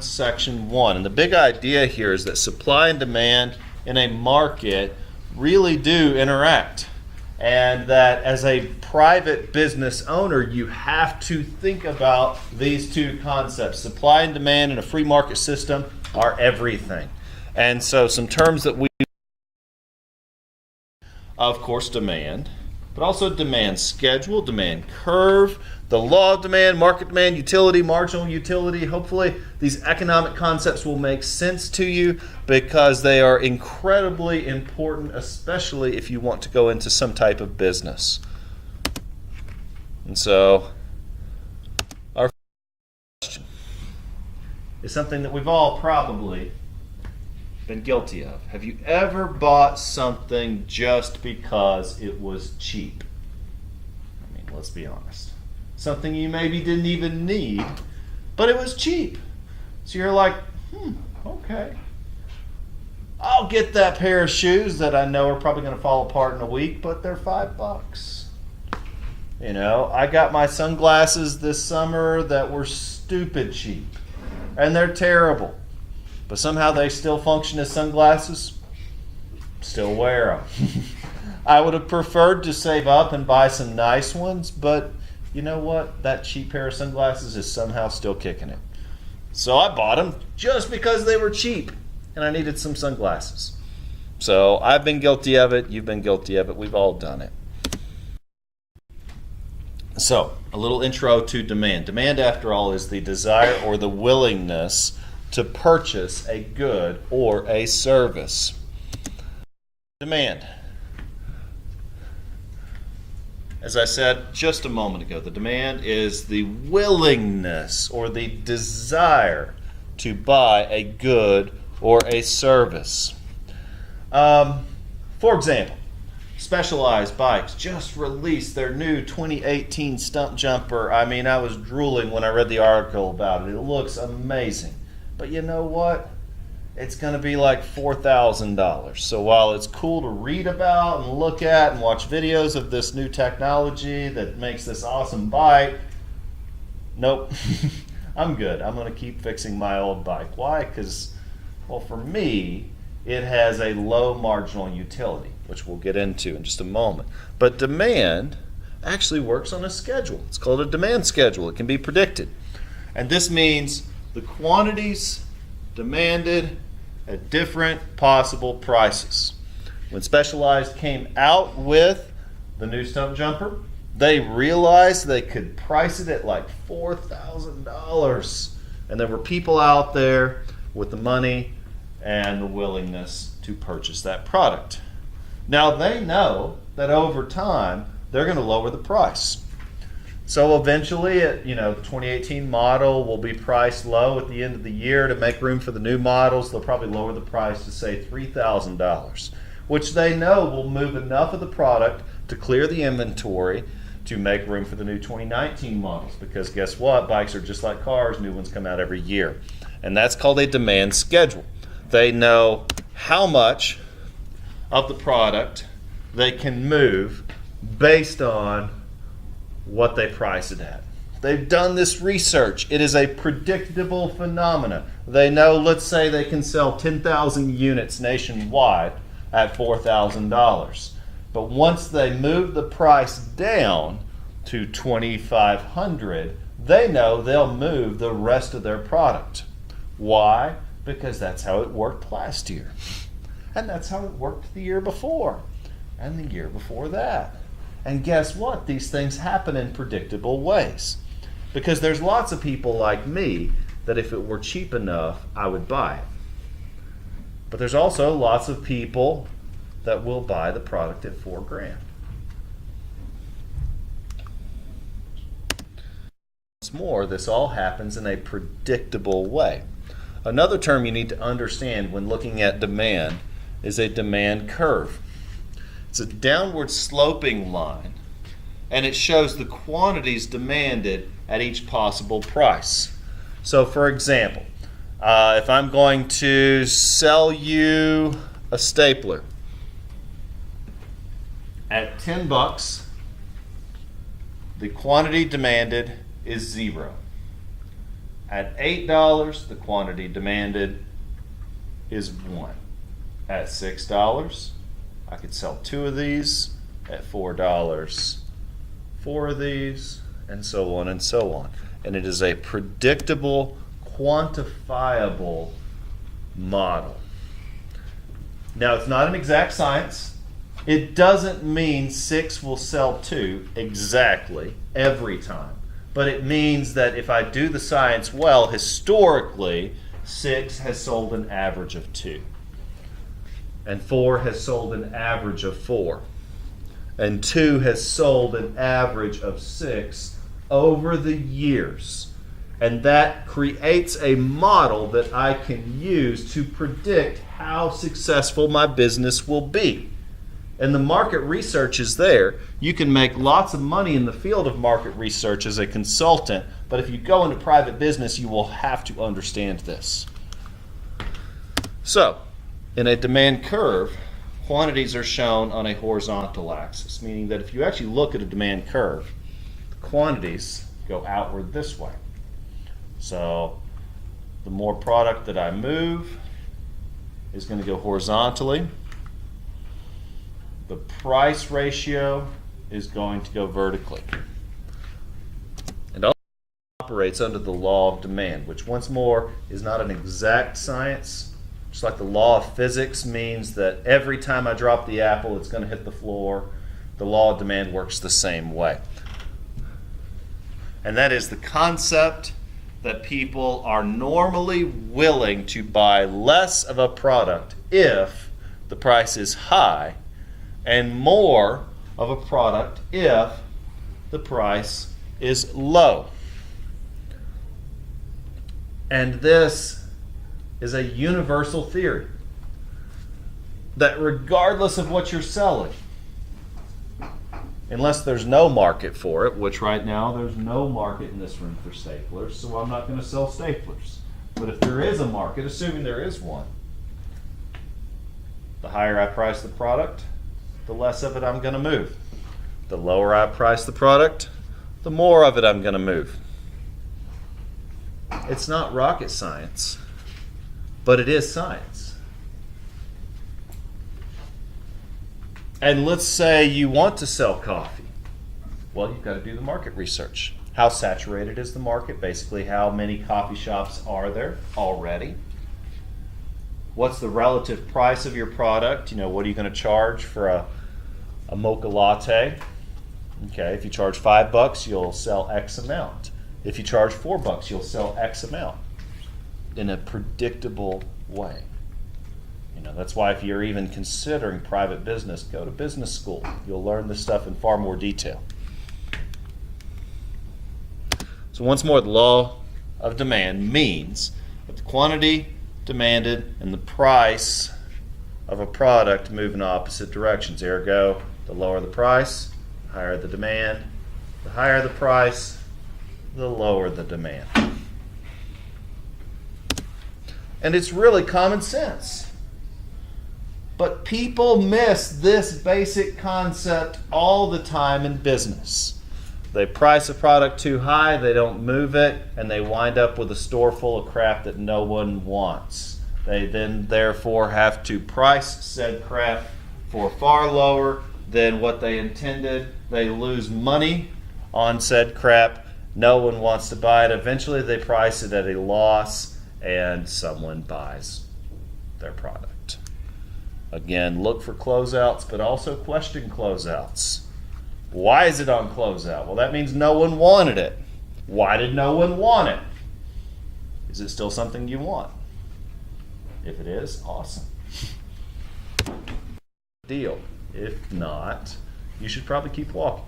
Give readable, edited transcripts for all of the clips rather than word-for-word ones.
Section 1. And the big idea here is that supply and demand in a market really do interact. And that as a private business owner, you have to think about these two concepts. Supply and demand in a free market system are everything. And so some terms that we, of course, demand, but also demand schedule, demand curve, the law of demand, market demand, utility, marginal utility. Hopefully these economic concepts will make sense to you because they are incredibly important, especially if you want to go into some type of business. And so our question is something that we've all probably been guilty of. Have you ever bought something just because it was cheap? I mean, let's be honest. Something you maybe didn't even need, but it was cheap. So you're like, okay. I'll get that pair of shoes that I know are probably going to fall apart in a week, but they're $5. You know, I got my sunglasses this summer that were stupid cheap, and they're terrible. But somehow they still function as sunglasses. Still wear them. I would have preferred to save up and buy some nice ones, but you know what? That cheap pair of sunglasses is somehow still kicking it. So I bought them just because they were cheap and I needed some sunglasses. So I've been guilty of it. You've been guilty of it. We've all done it. So a little intro to demand. Demand, after all, is the desire or the willingness to purchase a good or a service. Demand. As I said just a moment ago, the demand is the willingness or the desire to buy a good or a service. For example, Specialized Bikes just released their new 2018 stump jumper. I mean, I was drooling when I read the article about it. It looks amazing. But you know what? It's going to be like $4,000. So while it's cool to read about and look at and watch videos of this new technology that makes this awesome bike, nope, I'm good. I'm going to keep fixing my old bike. Why? Because, well, for me, it has a low marginal utility, which we'll get into in just a moment. But demand actually works on a schedule. It's called a demand schedule. It can be predicted. And this means the quantities demanded at different possible prices. When Specialized came out with the new stump jumper, they realized they could price it at like $4,000. And there were people out there with the money and the willingness to purchase that product. Now they know that over time they're going to lower the price. So eventually, the 2018 model will be priced low at the end of the year to make room for the new models. They'll probably lower the price to say $3,000, which they know will move enough of the product to clear the inventory to make room for the new 2019 models. Because guess what? Bikes are just like cars. New ones come out every year. And that's called a demand schedule. They know how much of the product they can move based on what they price it at. They've done this research. It is a predictable phenomena. They know, let's say they can sell 10,000 units nationwide at $4,000. But once they move the price down to $2,500, they know they'll move the rest of their product. Why? Because that's how it worked last year. And that's how it worked the year before. And the year before that. And guess what? These things happen in predictable ways. Because there's lots of people like me that if it were cheap enough, I would buy it. But there's also lots of people that will buy the product at $4,000. Once more, this all happens in a predictable way. Another term you need to understand when looking at demand is a demand curve. It's a downward sloping line, and it shows the quantities demanded at each possible price. So for example, if I'm going to sell you a stapler at $10, the quantity demanded is 0. At $8, the quantity demanded is 1. At $6, I could sell 2 of these. At $4, 4 of these, and so on and so on. And it is a predictable, quantifiable model. Now, it's not an exact science. It doesn't mean 6 will sell 2 exactly every time. But it means that if I do the science well, historically, 6 has sold an average of 2. And 4 has sold an average of 4. And 2 has sold an average of 6 over the years. And that creates a model that I can use to predict how successful my business will be. And the market research is there. You can make lots of money in the field of market research as a consultant, but if you go into private business, you will have to understand this. So, in a demand curve, quantities are shown on a horizontal axis, meaning that if you actually look at a demand curve, the quantities go outward this way. So, the more product that I move is going to go horizontally. The price ratio is going to go vertically. And also operates under the law of demand, which once more is not an exact science. Just like the law of physics means that every time I drop the apple, it's going to hit the floor. The law of demand works the same way. And that is the concept that people are normally willing to buy less of a product if the price is high, and more of a product if the price is low. And this is a universal theory that regardless of what you're selling, unless there's no market for it, which right now there's no market in this room for staplers, so I'm not going to sell staplers. But if there is a market, assuming there is one, the higher I price the product, the less of it I'm going to move. The lower I price the product, the more of it I'm going to move. It's not rocket science, but it is science. And let's say you want to sell coffee. Well, you've got to do the market research. How saturated is the market? Basically, how many coffee shops are there already? What's the relative price of your product? What are you going to charge for a mocha latte? Okay, if you charge $5, you'll sell X amount. If you charge $4, you'll sell X amount in a predictable way. That's why if you're even considering private business, go to business school. You'll learn this stuff in far more detail. So once more, the law of demand means that the quantity demanded and the price of a product move in opposite directions. Ergo, the lower the price, the higher the demand. The higher the price, the lower the demand. And it's really common sense. But people miss this basic concept all the time in business. They price a product too high, they don't move it, and they wind up with a store full of crap that no one wants. They then therefore have to price said crap for far lower than what they intended. They lose money on said crap. No one wants to buy it. Eventually they price it at a loss and someone buys their product. Again, look for closeouts, but also question closeouts. Why is it on closeout? Well, that means no one wanted it. Why did no one want it? Is it still something you want? If it is, awesome. Deal. If not, you should probably keep walking.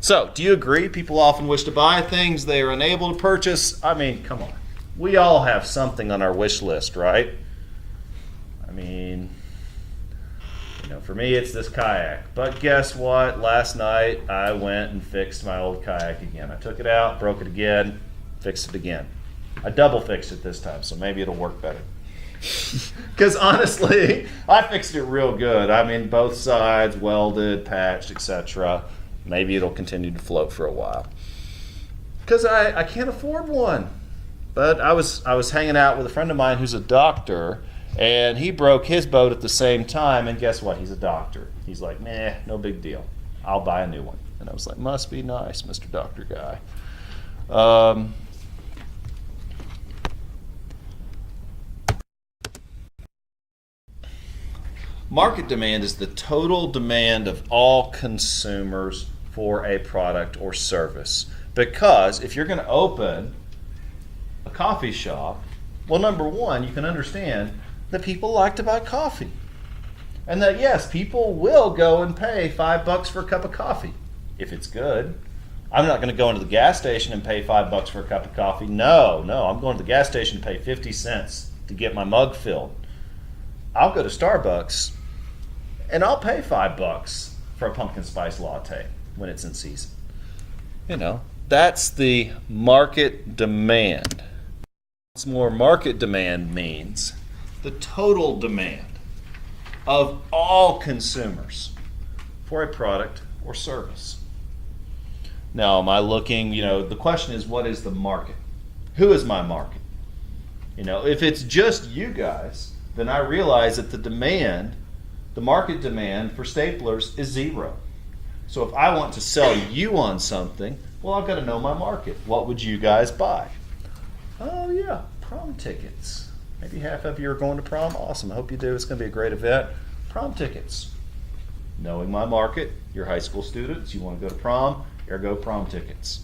So, do you agree? People often wish to buy things they are unable to purchase. I mean, come on. We all have something on our wish list, right? For me, it's this kayak. But guess what? Last night, I went and fixed my old kayak again. I took it out, broke it again, fixed it again. I double fixed it this time, so maybe it'll work better. Because honestly, I fixed it real good. Both sides, welded, patched, etc. Maybe it'll continue to float for a while. Because I can't afford one. But I was hanging out with a friend of mine who's a doctor, and he broke his boat at the same time, and guess what? He's a doctor. He's like, nah, no big deal. I'll buy a new one. And I was like, must be nice, Mr. Doctor Guy. Market demand is the total demand of all consumers for a product or service. Because if you're going to open a coffee shop, well, number one, you can understand that people like to buy coffee. And that, yes, people will go and pay $5 for a cup of coffee if it's good. I'm not going to go into the gas station and pay $5 for a cup of coffee. No, I'm going to the gas station to pay 50 cents to get my mug filled. I'll go to Starbucks and I'll pay $5 for a pumpkin spice latte when it's in season. That's the market demand. What's more, market demand means the total demand of all consumers for a product or service. Now, am I looking, the question is, what is the market? Who is my market? If it's just you guys, then I realize that the market demand for staplers is 0. So if I want to sell you on something, well, I've got to know my market. What would you guys buy? Oh yeah, prom tickets. Maybe half of you are going to prom. Awesome, I hope you do. It's going to be a great event. Prom tickets. Knowing my market, you're high school students, you want to go to prom, ergo prom tickets.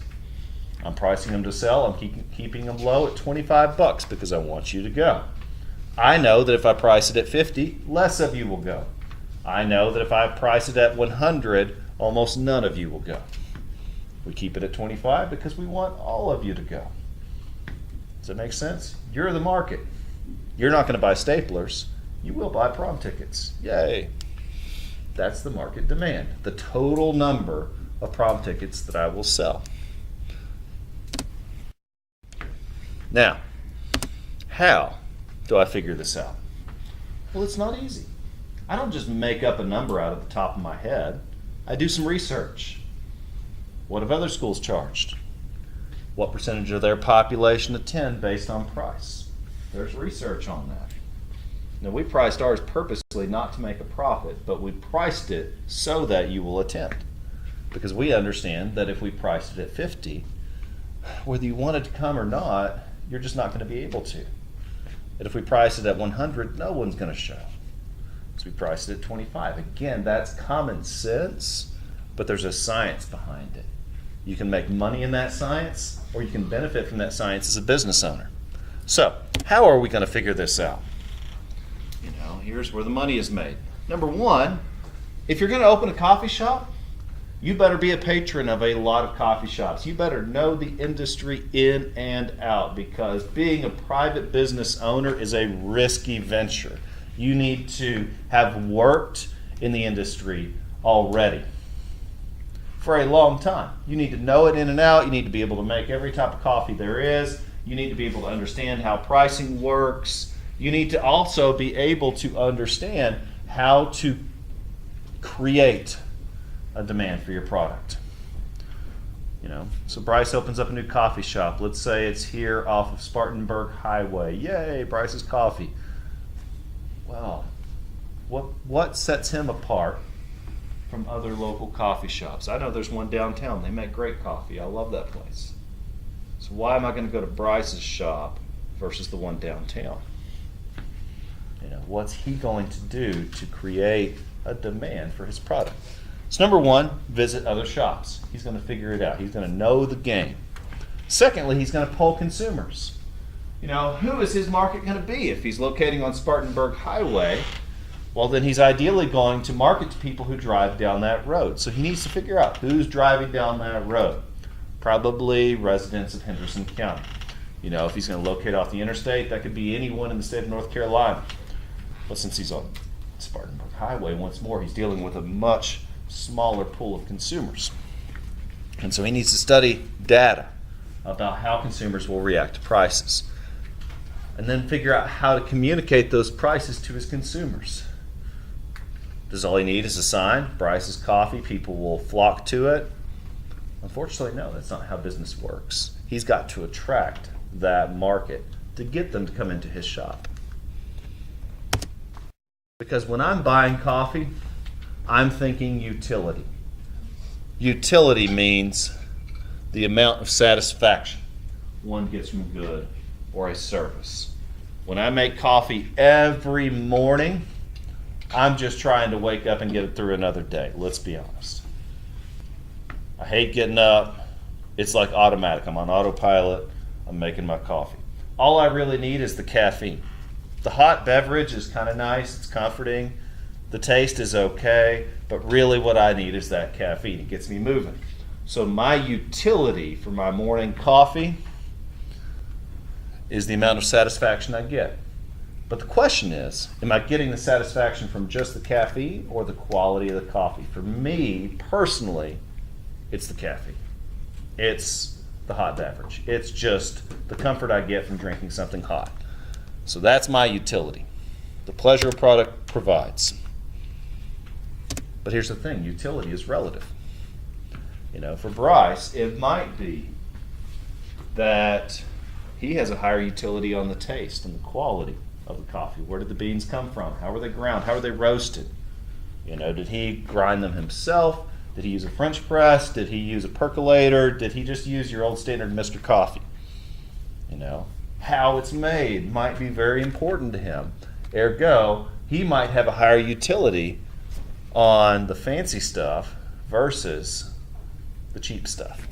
I'm pricing them to sell. I'm keeping them low at $25 because I want you to go. I know that if I price it at $50, less of you will go. I know that if I price it at $100, almost none of you will go. We keep it at $25 because we want all of you to go. Does that make sense? You're the market. You're not going to buy staplers. You will buy prom tickets. Yay. That's the market demand, the total number of prom tickets that I will sell. Now, how do I figure this out? Well, it's not easy. I don't just make up a number out of the top of my head. I do some research. What have other schools charged? What percentage of their population attend based on price? There's research on that. Now, we priced ours purposely not to make a profit, but we priced it so that you will attend. Because we understand that if we priced it at 50, whether you wanted to come or not, you're just not going to be able to. And if we price it at 100, no one's going to show. So we priced it at 25. Again, that's common sense, but there's a science behind it. You can make money in that science, or you can benefit from that science as a business owner. So, how are we going to figure this out? Here's where the money is made. Number one, if you're going to open a coffee shop, you better be a patron of a lot of coffee shops. You better know the industry in and out, because being a private business owner is a risky venture. You need to have worked in the industry already for a long time. You need to know it in and out. You need to be able to make every type of coffee there is. You need to be able to understand how pricing works. You need to also be able to understand how to create a demand for your product. So Bryce opens up a new coffee shop. Let's say it's here off of Spartanburg Highway. Yay, Bryce's Coffee. Well, what sets him apart from other local coffee shops? I know there's one downtown. They make great coffee. I love that place. So why am I going to go to Bryce's shop versus the one downtown? What's he going to do to create a demand for his product? So number one, visit other shops. He's going to figure it out. He's going to know the game. Secondly, he's going to poll consumers. Who is his market going to be? If he's locating on Spartanburg Highway, well, then he's ideally going to market to people who drive down that road. So he needs to figure out who's driving down that road. Probably residents of Henderson County. If he's going to locate off the interstate, that could be anyone in the state of North Carolina. But since he's on Spartanburg Highway, once more, he's dealing with a much smaller pool of consumers. And so he needs to study data about how consumers will react to prices, and then figure out how to communicate those prices to his consumers. Does all he need is a sign, Bryce's Coffee, people will flock to it? Unfortunately, no, that's not how business works. He's got to attract that market to get them to come into his shop. Because when I'm buying coffee, I'm thinking utility. Utility means the amount of satisfaction one gets from a good or a service. When I make coffee every morning, I'm just trying to wake up and get it through another day. Let's be honest. I hate getting up. It's like automatic. I'm on autopilot. I'm making my coffee. All I really need is the caffeine. The hot beverage is kind of nice. It's comforting. The taste is okay. But really what I need is that caffeine. It gets me moving. So my utility for my morning coffee is the amount of satisfaction I get. But the question is, am I getting the satisfaction from just the caffeine or the quality of the coffee? For me, personally, it's the caffeine. It's the hot beverage. It's just the comfort I get from drinking something hot. So that's my utility. The pleasure a product provides. But here's the thing, utility is relative. For Bryce, it might be that he has a higher utility on the taste and the quality of the coffee. Where did the beans come from? How were they ground? How were they roasted? Did he grind them himself? Did he use a French press? Did he use a percolator? Did he just use your old standard Mr. Coffee? How it's made might be very important to him. Ergo, he might have a higher utility on the fancy stuff versus the cheap stuff.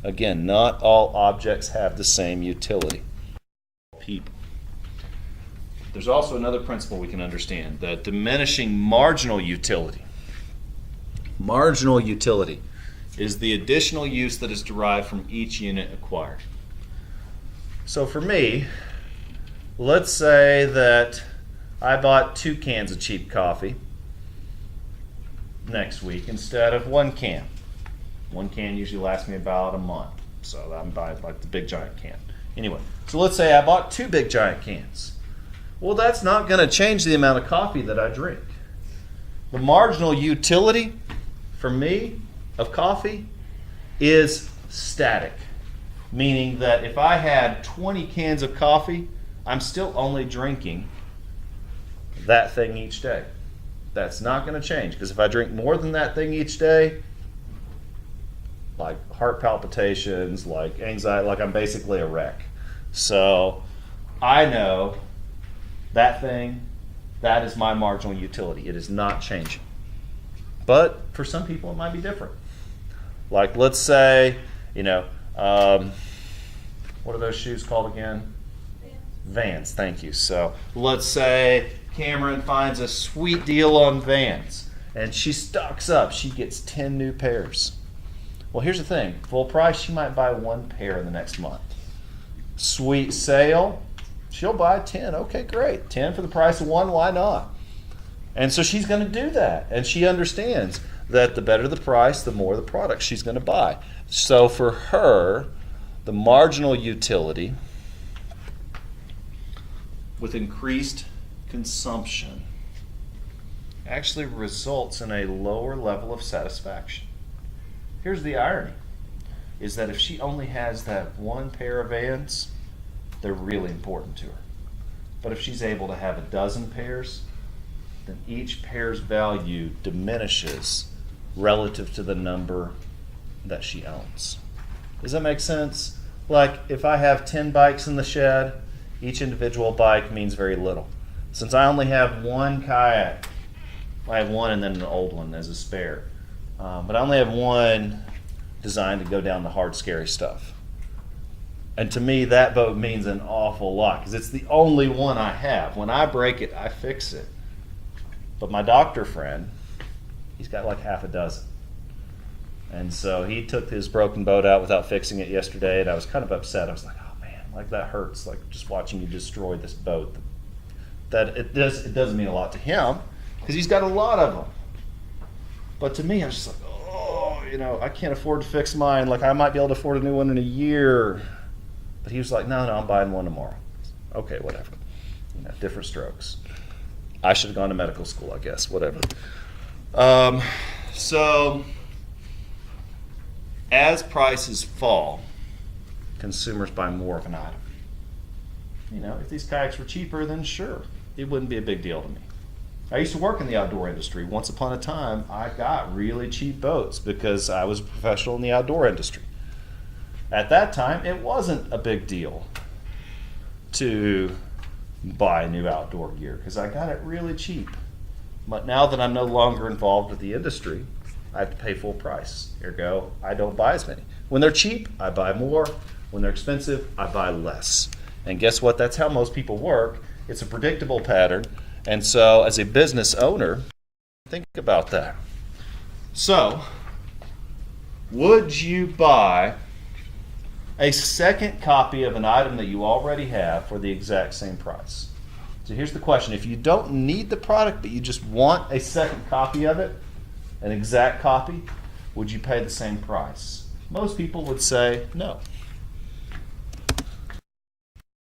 Again, not all objects have the same utility. People. There's also another principle we can understand, the diminishing marginal utility. Marginal utility is the additional use that is derived from each unit acquired. So for me, let's say that I bought 2 cans of cheap coffee next week instead of 1 can. 1 can usually lasts me about a month, so I'm buying like the big giant can. Anyway, so let's say I bought 2 big giant cans. Well, that's not going to change the amount of coffee that I drink. The marginal utility for me of coffee is static, meaning that if I had 20 cans of coffee, I'm still only drinking that thing each day. That's not going to change, because if I drink more than that thing each day, like heart palpitations, like anxiety, like I'm basically a wreck. So I know that thing, that is my marginal utility. It is not changing. But for some people, it might be different. Like, let's say, what are those shoes called again? Vans, thank you. So let's say Cameron finds a sweet deal on Vans, and she stocks up. She gets 10 new pairs. Well, here's the thing. Full price, she might buy 1 pair in the next month. Sweet sale, she'll buy 10. Okay, great. 10 for the price of 1, why not? And so she's going to do that. And she understands that the better the price, the more the product she's going to buy. So for her, the marginal utility with increased consumption actually results in a lower level of satisfaction. Here's the irony, is that if she only has that 1 pair of Vans, they're really important to her. But if she's able to have a dozen pairs, then each pair's value diminishes relative to the number that she owns. Does that make sense? Like, if I have 10 bikes in the shed, each individual bike means very little. Since I only have 1 kayak, I have 1 and then an old one as a spare. But I only have 1 designed to go down the hard, scary stuff. And to me, that boat means an awful lot, because it's the only one I have. When I break it, I fix it. But my doctor friend, he's got like half a dozen. And so he took his broken boat out without fixing it yesterday, and I was kind of upset. I was like, oh man, like that hurts, like just watching you destroy this boat. That it doesn't mean a lot to him, because he's got a lot of them. But to me, I was just like, oh, I can't afford to fix mine. Like, I might be able to afford a new one in a year. But he was like, no, I'm buying one tomorrow. Okay, whatever. Different strokes. I should have gone to medical school, I guess. Whatever. So, as prices fall, consumers buy more of an item. You know, if these kayaks were cheaper, then sure, it wouldn't be a big deal to me. I used to work in the outdoor industry. Once upon a time, I got really cheap boats because I was a professional in the outdoor industry. At that time, it wasn't a big deal to buy new outdoor gear because I got it really cheap. But now that I'm no longer involved with the industry, I have to pay full price. Ergo, I don't buy as many. When they're cheap, I buy more. When they're expensive, I buy less. And guess what? That's how most people work. It's a predictable pattern. And so as a business owner, think about that. So, would you buy a second copy of an item that you already have for the exact same price? So here's the question. If you don't need the product, but you just want a second copy of it, an exact copy, would you pay the same price? Most people would say no.